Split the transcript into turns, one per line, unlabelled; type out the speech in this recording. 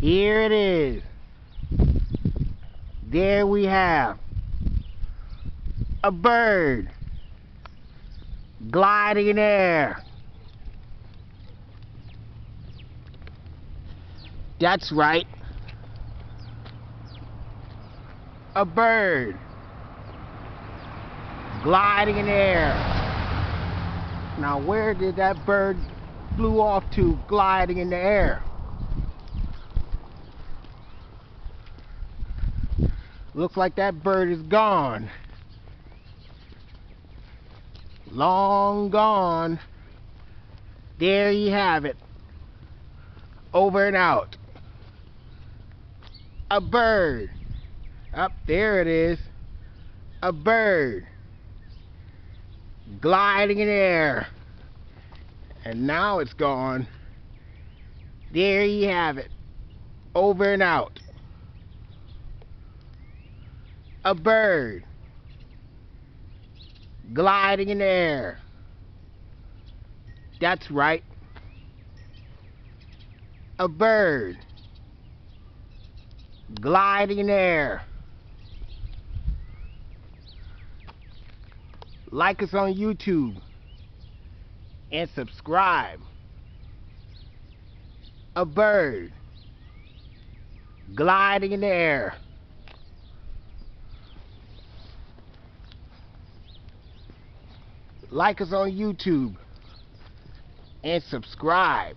Here it is. There we have a bird gliding in air. That's right. A bird gliding in air. Now where did that bird flew off to gliding in the air? Looks like that bird is gone. Long gone. There you have it. Over and out. A bird. Up there it is. A bird gliding in air. And now it's gone. There you have it. Over and out. A bird gliding in the air. That's right. A bird gliding in the air. Like us on YouTube and subscribe. A bird gliding in the air. Like us on YouTube and subscribe.